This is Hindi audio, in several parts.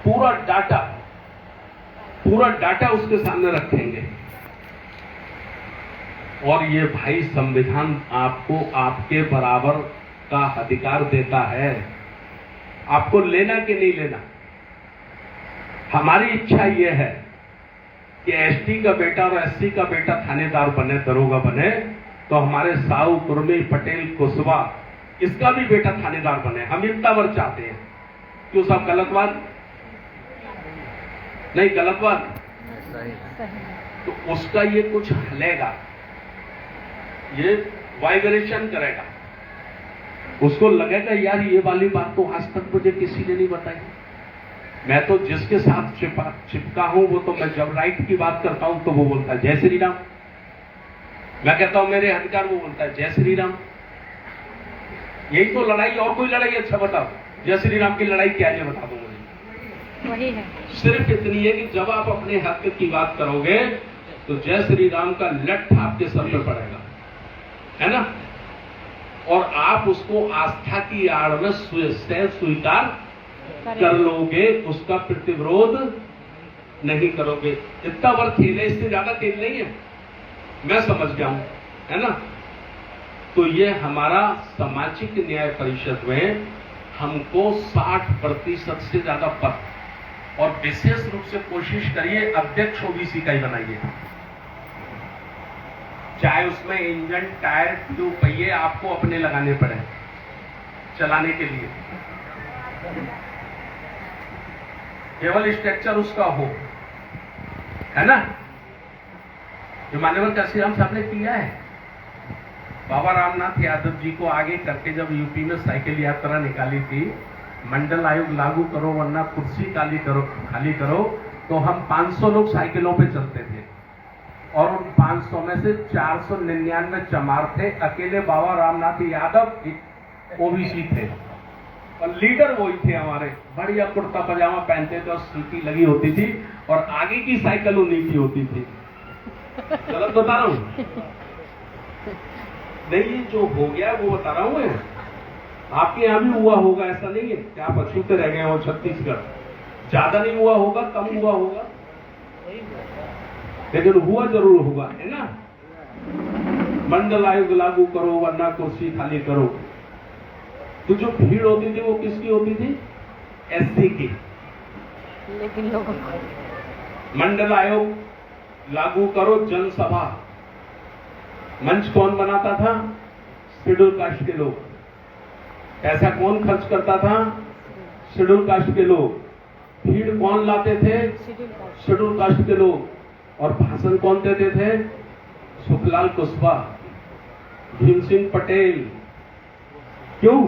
पूरा डाटा उसके सामने रखेंगे। और ये भाई संविधान आपको आपके बराबर का अधिकार देता है, आपको लेना कि नहीं लेना। हमारी इच्छा यह है कि एसटी का बेटा और एससी का बेटा थानेदार बने, दरोगा बने, तो हमारे साहू, कुर्मी, पटेल, कुशवाहा इसका भी बेटा थानेदार बने। हम इतना वर्ग चाहते हैं। क्यों साहब, गलत बात नहीं? गलत बात। तो उसका ये कुछ हलेगा, ये वाइब्रेशन करेगा, उसको लगेगा यार ये वाली बात तो आज तक मुझे किसी ने नहीं बताई। मैं तो जिसके साथ चिपका हूं वो तो, मैं जब राइट की बात करता हूं तो वो बोलता है जय श्री राम। मैं कहता हूं मेरे अधिकार, वो बोलता है जय श्री राम। यही तो लड़ाई, और कोई लड़ाई? अच्छा बताओ, जय श्री राम की लड़ाई क्या है बता दो मुझे। वही है, सिर्फ इतनी है कि जब आप अपने हक की बात करोगे तो जय श्री राम का लठ आपके सर पे पड़ेगा, है ना? और आप उसको आस्था की आड़ में स्वीकार कर लोगे, उसका प्रतिविरोध नहीं करोगे। इतना बार खेल है, इससे ज्यादा खेल नहीं है, मैं समझ गया हूं, है ना? तो ये हमारा सामाजिक न्याय परिषद में हमको 60% से ज्यादा पद, और विशेष रूप से कोशिश करिए अध्यक्ष ओबीसी का ही बनाइए, चाहे उसमें इंजन, टायर, ट्यूब, पहिए आपको अपने लगाने पड़े चलाने के लिए, केवल स्ट्रक्चर उसका हो, है ना? जो मान्यवर काशीराम साहब ने किया है, बाबा रामनाथ यादव जी को आगे करके जब यूपी में साइकिल यात्रा निकाली थी, मंडल आयोग लागू करो वरना कुर्सी खाली करो, तो हम 500 लोग साइकिलों पे चलते थे, और उन 500 में से 499 चमार थे, अकेले बाबा रामनाथ यादव ओबीसी थे, और लीडर वही थे हमारे। बढ़िया कुर्ता पजामा पहनते थे और सीटी लगी होती थी, और आगे की साइकिल उन्हीं की होती थी। गलत बता रहा हूं? नहीं, जो हो गया वो बता रहा हूं मैं। आपके यहां भी हुआ होगा, ऐसा नहीं है कि आप अछूते रह गए हो। छत्तीसगढ़ ज्यादा नहीं हुआ होगा, कम हुआ होगा, लेकिन हुआ जरूर होगा, है ना? मंडल आयोग लागू करो वरना कुर्सी खाली करो। तो जो भीड़ होती थी वो किसकी होती थी? एससी की। लेकिन लोगों को मंडल आयोग लागू करो, जनसभा, मंच कौन बनाता था? शेड्यूल कास्ट के लोग। पैसा कौन खर्च करता था? शेड्यूल कास्ट के लोग। भीड़ कौन लाते थे? शेड्यूल कास्ट के लोग। और भाषण कौन देते थे? सुखलाल कुशवाहा, भीम सिंह पटेल। क्यों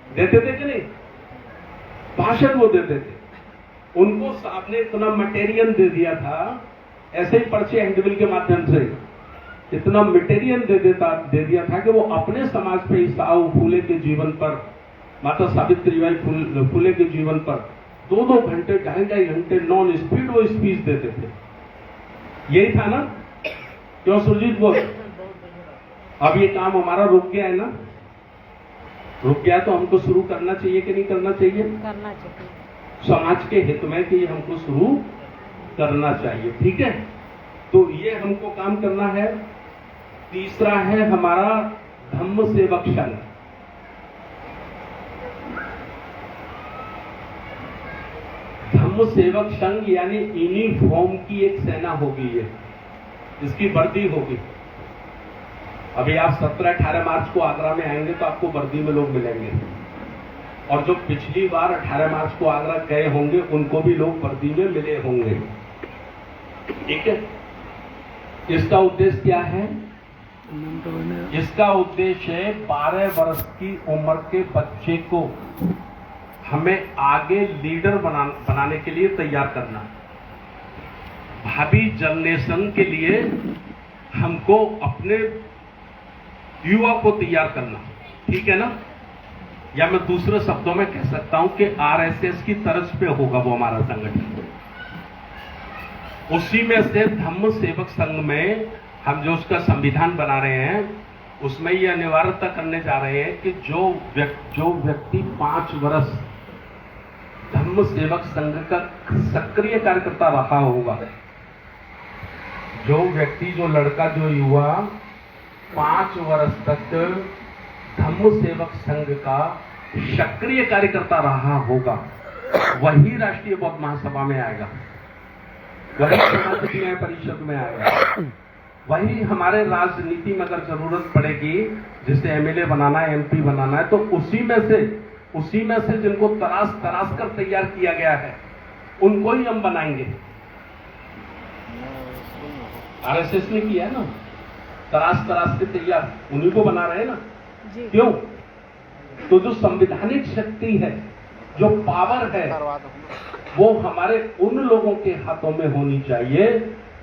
देते थे कि नहीं? भाषण वो देते थे। उनको साहब ने इतना मटेरियल दे दिया था, ऐसे ही पर्चे हैंडबिल के माध्यम से इतना मटेरियल दे दिया था कि वो अपने समाज पे साहू फूले के जीवन पर, माता सावित्रीबाई फूले के जीवन पर 2-2 घंटे, 2.5 घंटे नॉन स्पीड वो स्पीच देते थे। यही था ना? क्यों सुरजीत बोल? अब ये काम हमारा रुक गया है ना? रुक गया तो हमको शुरू करना चाहिए कि नहीं करना चाहिए? करना चाहिए। समाज के हित में कि हमको शुरू करना चाहिए, ठीक है? तो ये हमको काम करना है। तीसरा है हमारा धम्म सेवक संघ। धम्म सेवक संघ यानी यूनिफॉर्म की एक सेना होगी, ये इसकी वर्दी होगी। अभी आप 17-18 मार्च को आगरा में आएंगे तो आपको वर्दी में लोग मिलेंगे, और जो पिछली बार 18 मार्च को आगरा गए होंगे उनको भी लोग वर्दी में मिले होंगे, ठीक है? इसका उद्देश्य क्या है? इसका उद्देश्य है 12 वर्ष की उम्र के बच्चे को हमें आगे लीडर बनाने के लिए तैयार करना। भावी जनरेशन के लिए हमको अपने युवा को तैयार करना, ठीक है ना? या मैं दूसरे शब्दों में कह सकता हूं कि आरएसएस की तर्ज पे होगा वो हमारा संगठन। उसी में से धम्म सेवक संघ में हम जो उसका संविधान बना रहे हैं, उसमें ये अनिवार्यता करने जा रहे हैं कि जो व्यक्ति 5 वर्ष धम्म धम्म सेवक संघ का सक्रिय कार्यकर्ता रहा होगा, जो व्यक्ति, जो लड़का, जो युवा 5 वर्ष तक धम्म सेवक संघ का सक्रिय कार्यकर्ता रहा होगा, वही राष्ट्रीय बौद्ध महासभा में आएगा, वही समाज न्याय परिषद में आएगा, वही हमारे राजनीति में अगर जरूरत पड़ेगी, जिसे एमएलए बनाना है, एमपी बनाना है, तो उसी में से जिनको तराश कर तैयार किया गया है, उनको ही हम बनाएंगे। आरएसएस ने किया ना, तराश के तैयार, उन्हीं को बना रहे हैं ना। क्यों? तो जो संवैधानिक शक्ति है, जो पावर है, वो हमारे उन लोगों के हाथों में होनी चाहिए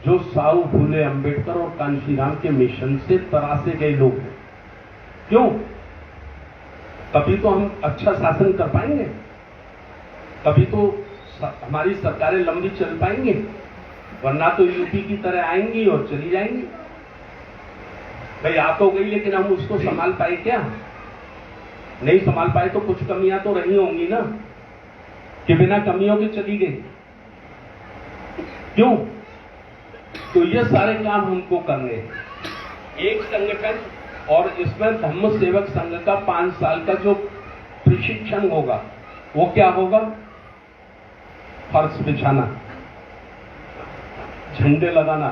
जो साहू फूले अंबेडकर और कांशीराम के मिशन से तरासे गए लोग हैं। क्यों? तभी तो हम अच्छा शासन कर पाएंगे, तभी तो हमारी सरकारें लंबी चल पाएंगी, वरना तो यूपी की तरह आएंगी और चली जाएंगी। भाई आ तो गई, लेकिन हम उसको संभाल पाए क्या? नहीं संभाल पाए तो कुछ कमियां तो रही होंगी ना, कि बिना कमियों के चली गई। क्यों? तो ये सारे काम हमको करने हैं। एक संगठन, और इसमें धम्म सेवक संघ का 5 साल का जो प्रशिक्षण होगा, वो क्या होगा? फर्श बिछाना, झंडे लगाना,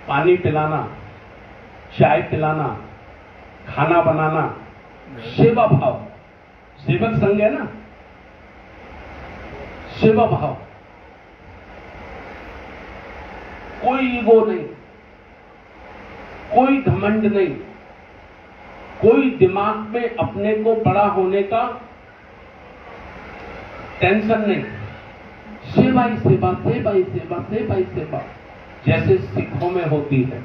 पानी पिलाना, चाय पिलाना, खाना बनाना, सेवा भाव। सेवक संघ है ना, सेवा भाव, कोई ईगो नहीं, कोई घमंड नहीं, कोई दिमाग में अपने को बड़ा होने का टेंशन नहीं। सेवा ही सेवा, सेवा ही सेवा, सेवा ही सेवा, जैसे सिखों में होती है।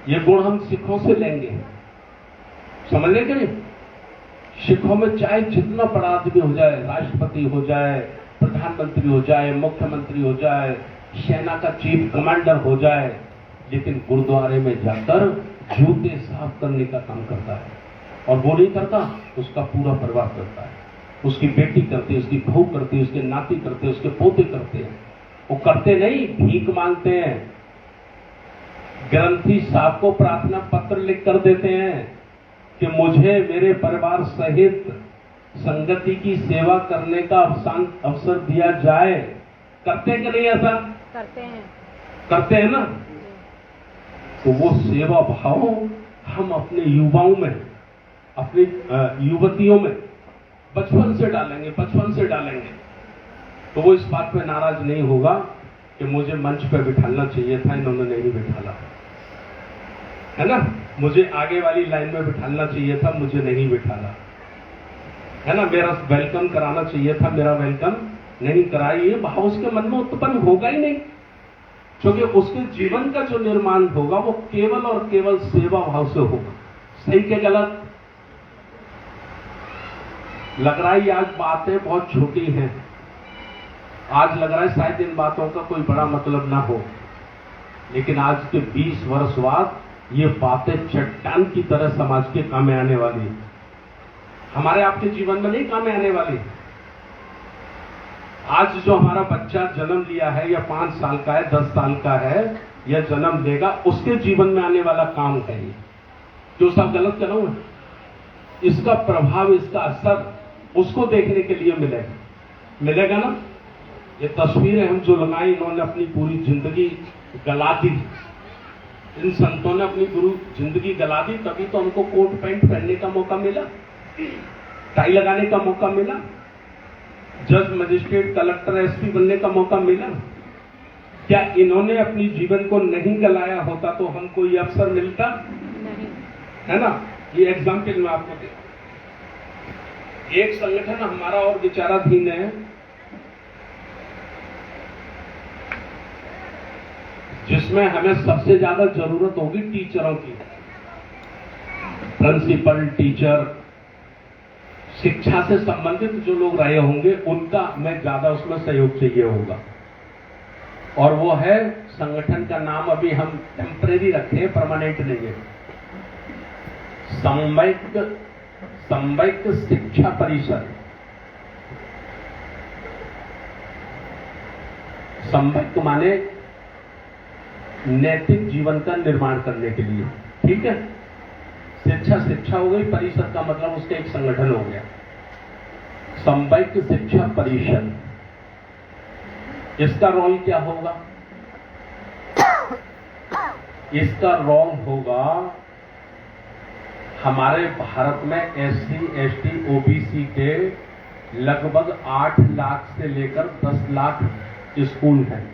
ये गुण हम सिखों से लेंगे, समझ लेंगे नहीं? सिखों में चाहे जितना बड़ा आदमी हो जाए, राष्ट्रपति हो जाए, प्रधानमंत्री हो जाए, मुख्यमंत्री हो जाए, सेना का चीफ कमांडर हो जाए, लेकिन गुरुद्वारे में जाकर जूते साफ करने का काम करता है। और वो नहीं करता, उसका पूरा परिवार करता है। उसकी बेटी करती है, उसकी बहू करती है, उसके नाती करते हैं, उसके पोते करते हैं। वो करते नहीं, भीख मांगते हैं। ग्रंथी साहब को प्रार्थना पत्र लिख कर देते हैं कि मुझे मेरे परिवार सहित संगति की सेवा करने का अवसर दिया जाए। करते कि नहीं ऐसा? करते हैं ना। तो वो सेवा भाव हम अपने युवाओं में, अपनी युवतियों में बचपन से डालेंगे, तो वो इस बात पे नाराज नहीं होगा कि मुझे मंच पे बिठाना चाहिए था, इन्होंने नहीं बिठाला, है ना। मुझे आगे वाली लाइन में बिठाना चाहिए था, मुझे नहीं बिठाला, है ना। मेरा वेलकम कराना चाहिए था, मेरा वेलकम नहीं कराया। ये भाव उसके मन में उत्पन्न होगा ही नहीं, क्योंकि उसके जीवन का जो निर्माण होगा वो केवल और केवल सेवा भाव से होगा। सही के गलत? लग रहा है आज बातें बहुत छोटी हैं, आज लग रहा है शायद इन बातों का कोई बड़ा मतलब ना हो, लेकिन आज के 20 वर्ष बाद ये बातें चट्टान की तरह समाज के काम में आने वाली है। हमारे आपके जीवन में नहीं काम में आने वाली। आज जो हमारा बच्चा जन्म लिया है, या 5 साल का है, 10 साल का है, या जन्म देगा, उसके जीवन में आने वाला काम है ये। जो सब गलत कर रहा हूं, इसका प्रभाव, इसका असर उसको देखने के लिए मिलेगा ना। ये तस्वीरें हम जो लगाई, इन्होंने अपनी पूरी जिंदगी गला दी। इन संतों ने अपनी पूरी जिंदगी गला दी, तभी तो हमको कोट पैंट पहनने का मौका मिला, टाई लगाने का मौका मिला, जज, मजिस्ट्रेट, कलेक्टर, एसपी बनने का मौका मिला। क्या इन्होंने अपनी जीवन को नहीं गलाया होता तो हमको ये अवसर मिलता? नहीं, है ना। ये एग्जाम्पल मैं आपको दे। एक संगठन हमारा और विचाराधीन है, जिसमें हमें सबसे ज्यादा जरूरत होगी टीचरों की। प्रिंसिपल, टीचर, शिक्षा से संबंधित जो लोग रहे होंगे, उनका हमें ज्यादा उसमें सहयोग चाहिए होगा। और वो है, संगठन का नाम अभी हम टेम्परेरी रखे, परमानेंट नहीं है, सम्यक शिक्षा परिषद। संवैक माने नैतिक जीवन का निर्माण करने के लिए, ठीक है। शिक्षा हो गई, परिषद का मतलब उसका एक संगठन हो गया, संवैक शिक्षा परिषद। इसका रोल क्या होगा? इसका रोल होगा हमारे भारत में SC, ST, OBC के लगभग 8 लाख से लेकर 10 लाख स्कूल हैं।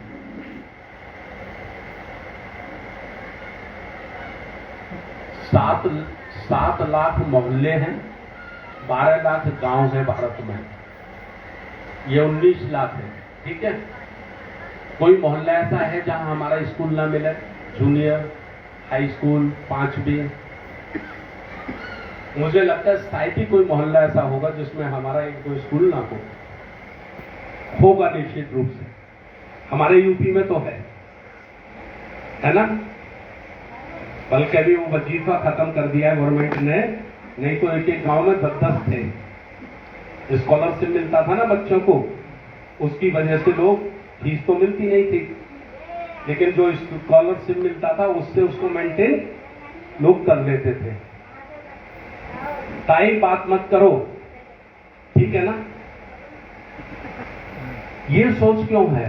7 लाख मोहल्ले हैं, 12 लाख गांव हैं भारत में, ये 19 लाख है, ठीक है। कोई मोहल्ला ऐसा है जहां हमारा स्कूल ना मिले, जूनियर, हाई स्कूल, 5वीं? मुझे लगता है शायद ही कोई मोहल्ला ऐसा होगा जिसमें हमारा एक दो स्कूल ना होगा निश्चित रूप से। हमारे यूपी में तो है ना, बल्कि अभी वो वजीफा खत्म कर दिया है गवर्नमेंट ने, नहीं तो एक गांव में 10-10 थे। स्कॉलरशिप मिलता था ना बच्चों को, उसकी वजह से लोग, फीस तो मिलती नहीं थी, लेकिन जो स्कॉलरशिप मिलता था उससे उसको मेंटेन लोग कर लेते थे। ताई बात मत करो, ठीक है ना। ये सोच क्यों है?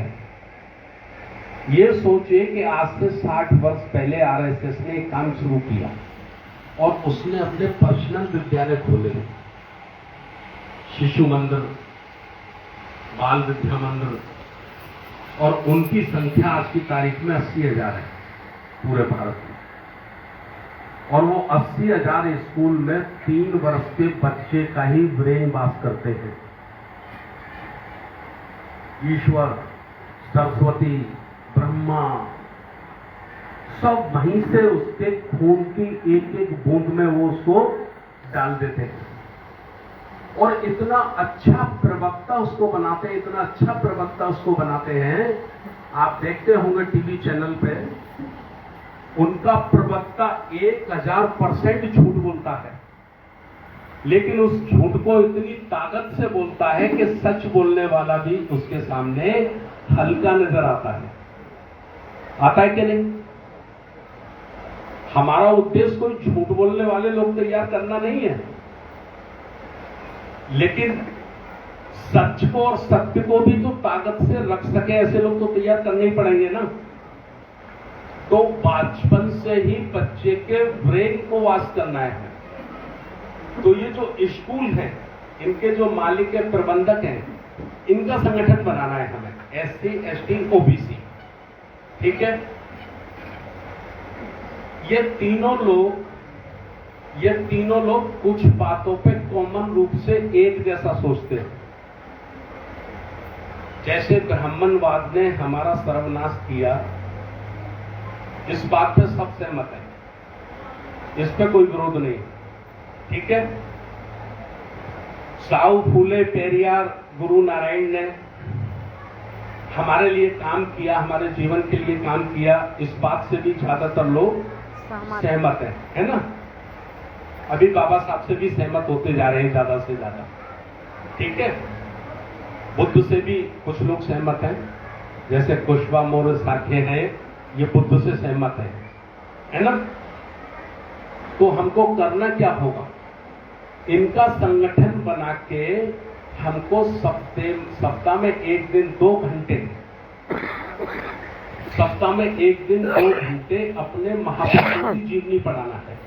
ये सोचिए कि आज से 60 वर्ष पहले RSS ने एक काम शुरू किया और उसने अपने पर्सनल विद्यालय खोले, शिशु मंदिर, बाल विद्या मंदिर, और उनकी संख्या आज की तारीख में 80,000 है पूरे भारत में। और वो 80,000 स्कूल में 3 वर्ष के बच्चे का ही ब्रेन वाश करते हैं। ईश्वर, सरस्वती, ब्रह्मा, सब वहीं से उसके खून की एक एक बूंद में वो उसको डाल देते हैं और इतना अच्छा प्रवक्ता उसको बनाते हैं, इतना अच्छा प्रवक्ता उसको बनाते हैं। आप देखते होंगे टीवी चैनल पे, उनका प्रवक्ता 1000% झूठ बोलता है, लेकिन उस झूठ को इतनी ताकत से बोलता है कि सच बोलने वाला भी उसके सामने हल्का नजर आता है। आता है कि नहीं? हमारा उद्देश्य कोई झूठ बोलने वाले लोग तैयार करना नहीं है, लेकिन सच को और सत्य को भी तो ताकत से रख सके ऐसे लोग तो तैयार करने ही पड़ेंगे ना। तो बचपन से ही बच्चे के ब्रेन को वाश करना है। तो ये जो स्कूल हैं, इनके जो मालिक के प्रबंधक हैं, इनका संगठन बनाना है हमें, SC, ST, OBC, ठीक है। ये तीनों लोग कुछ बातों पे कॉमन रूप से एक जैसा सोचते हैं। जैसे ब्राह्मणवाद ने हमारा सर्वनाश किया, इस बात पे सब सहमत है, इस पे कोई विरोध नहीं, ठीक है। साऊ फूले पेरियार गुरु नारायण ने हमारे लिए काम किया, हमारे जीवन के लिए काम किया, इस बात से भी ज्यादातर लोग सहमत है ना। अभी बाबा साहब से भी सहमत होते जा रहे हैं ज्यादा से ज्यादा, ठीक है। बुद्ध से भी कुछ लोग सहमत हैं, जैसे कुशवा मौर्य साख्य है, ये बुद्ध से सहमत है ना। तो हमको करना क्या होगा? इनका संगठन बना के हमको सप्ताह में 1 दिन 2 घंटे, सप्ताह में 1 दिन 2 घंटे अपने महापुरुषों की जीवनी पढ़ाना है।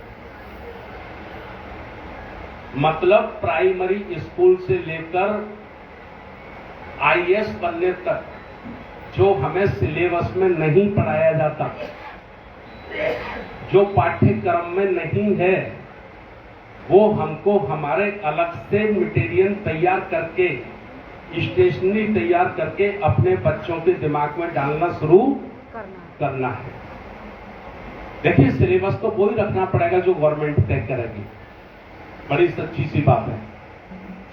मतलब प्राइमरी स्कूल से लेकर IAS बनने तक जो हमें सिलेबस में नहीं पढ़ाया जाता, जो पाठ्यक्रम में नहीं है, वो हमको हमारे अलग से मटेरियल तैयार करके, स्टेशनरी तैयार करके अपने बच्चों के दिमाग में डालना शुरू करना है। देखिए, सिलेबस तो वही रखना पड़ेगा जो गवर्नमेंट तय करेगी, बड़ी सच्ची सी बात है।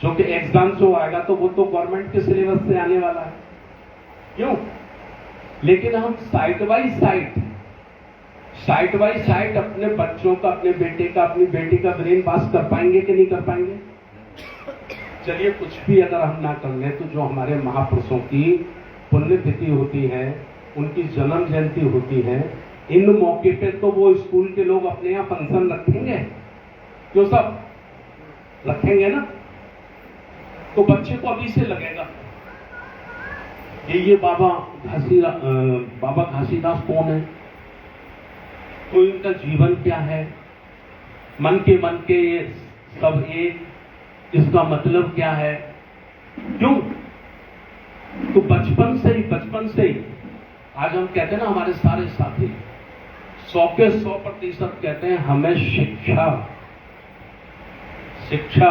जो कि एग्जाम जो आएगा तो वो तो गवर्नमेंट के सिलेबस से आने वाला है, क्यों? लेकिन हम साइड बाई साइड अपने बच्चों का, अपने बेटे का, अपनी बेटी का ब्रेन पास कर पाएंगे कि नहीं कर पाएंगे? चलिए, कुछ भी अगर हम ना कर लें तो जो हमारे महापुरुषों की पुण्यतिथि होती है, उनकी जन्म जयंती होती है, इन मौके पे तो वो स्कूल के लोग अपने यहाँ फंक्शन रखेंगे, क्यों सब रखेंगे ना। तो बच्चे को अभी से लगेगा ये बाबा घासीदास कौन है, तो इनका जीवन क्या है, मन के ये सब एक, इसका मतलब क्या है, क्यों। तो बचपन से ही आज हम कहते हैं ना, हमारे सारे साथी 100 के 100% कहते हैं हमें शिक्षा